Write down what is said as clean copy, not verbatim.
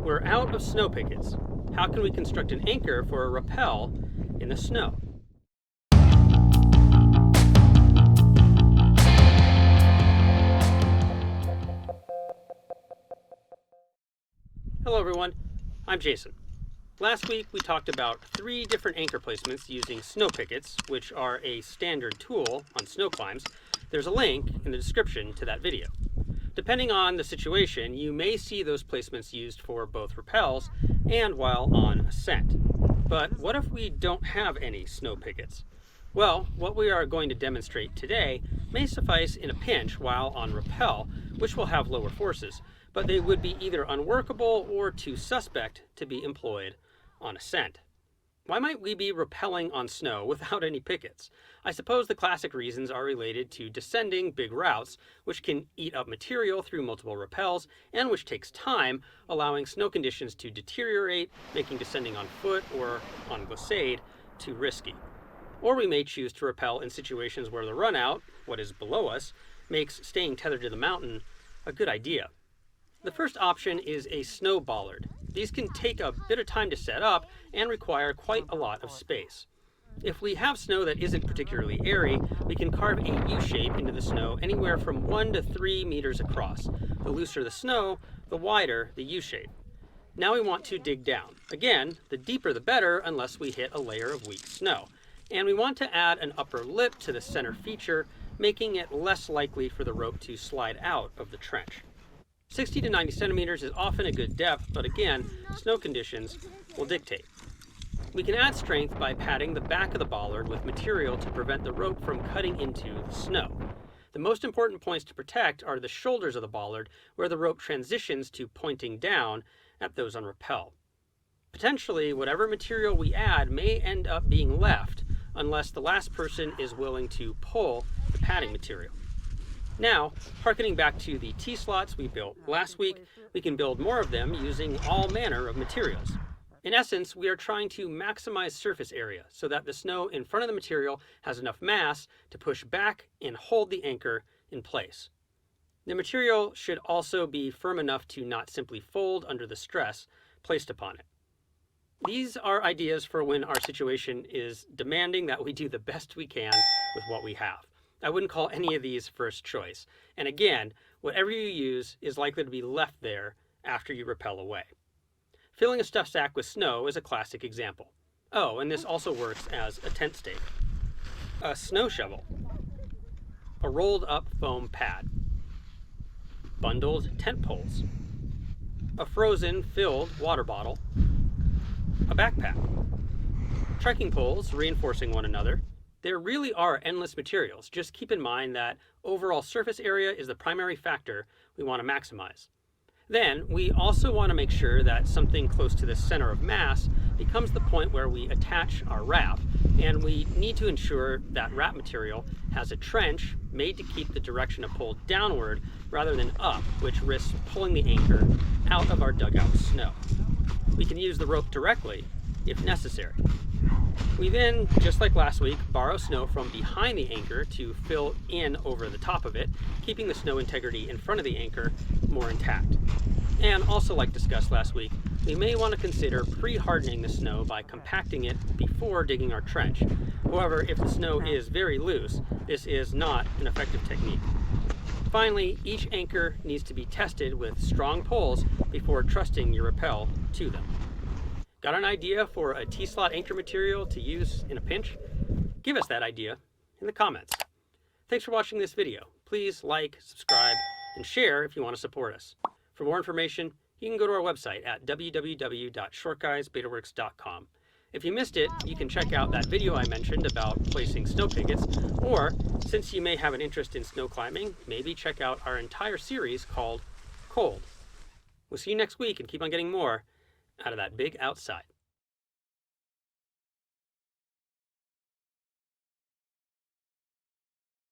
We're out of snow pickets. How can we construct an anchor for a rappel in the snow? Hello everyone, I'm Jason. Last week we talked about 3 different anchor placements using snow pickets, which are a standard tool on snow climbs. There's a link in the description to that video. Depending on the situation, you may see those placements used for both rappels and while on ascent. But what if we don't have any snow pickets? Well, what we are going to demonstrate today may suffice in a pinch while on rappel, which will have lower forces, but they would be either unworkable or too suspect to be employed on ascent. Why might we be rappelling on snow without any pickets? I suppose the classic reasons are related to descending big routes, which can eat up material through multiple rappels, and which takes time, allowing snow conditions to deteriorate, making descending on foot or on glissade too risky. Or we may choose to rappel in situations where the runout, what is below us, makes staying tethered to the mountain a good idea. The first option is a snow bollard. These can take a bit of time to set up and require quite a lot of space. If we have snow that isn't particularly airy, we can carve a U-shape into the snow anywhere from 1 to 3 meters across. The looser the snow, the wider the U-shape. Now we want to dig down. Again, the deeper the better unless we hit a layer of weak snow. And we want to add an upper lip to the center feature, making it less likely for the rope to slide out of the trench. 60 to 90 centimeters is often a good depth, but again, snow conditions will dictate. We can add strength by padding the back of the bollard with material to prevent the rope from cutting into the snow. The most important points to protect are the shoulders of the bollard, where the rope transitions to pointing down at those on rappel. Potentially, whatever material we add may end up being left, unless the last person is willing to pull the padding material. Now, harkening back to the T-slots we built last week, we can build more of them using all manner of materials. In essence, we are trying to maximize surface area so that the snow in front of the material has enough mass to push back and hold the anchor in place. The material should also be firm enough to not simply fold under the stress placed upon it. These are ideas for when our situation is demanding that we do the best we can with what we have. I wouldn't call any of these first choice. And again, whatever you use is likely to be left there after you rappel away. Filling a stuffed sack with snow is a classic example. Oh, and this also works as a tent stake. A snow shovel. A rolled up foam pad. Bundled tent poles. A frozen filled water bottle. A backpack. Trekking poles reinforcing one another. There really are endless materials. Just keep in mind that overall surface area is the primary factor we want to maximize. Then, we also want to make sure that something close to the center of mass becomes the point where we attach our wrap, and we need to ensure that wrap material has a trench made to keep the direction of pull downward rather than up, which risks pulling the anchor out of our dugout snow. We can use the rope directly if necessary. We then, just like last week, borrow snow from behind the anchor to fill in over the top of it, keeping the snow integrity in front of the anchor more intact. And also, like discussed last week, we may want to consider pre-hardening the snow by compacting it before digging our trench. However, if the snow is very loose, this is not an effective technique. Finally, each anchor needs to be tested with strong pulls before trusting your rappel to them. Got an idea for a T-slot anchor material to use in a pinch? Give us that idea in the comments. Thanks for watching this video. Please like, subscribe, and share if you want to support us. For more information, you can go to our website at www.shortguysbetaworks.com. If you missed it, you can check out that video I mentioned about placing snow pickets, or since you may have an interest in snow climbing, maybe check out our entire series called Cold. We'll see you next week and keep on getting more out of that big outside.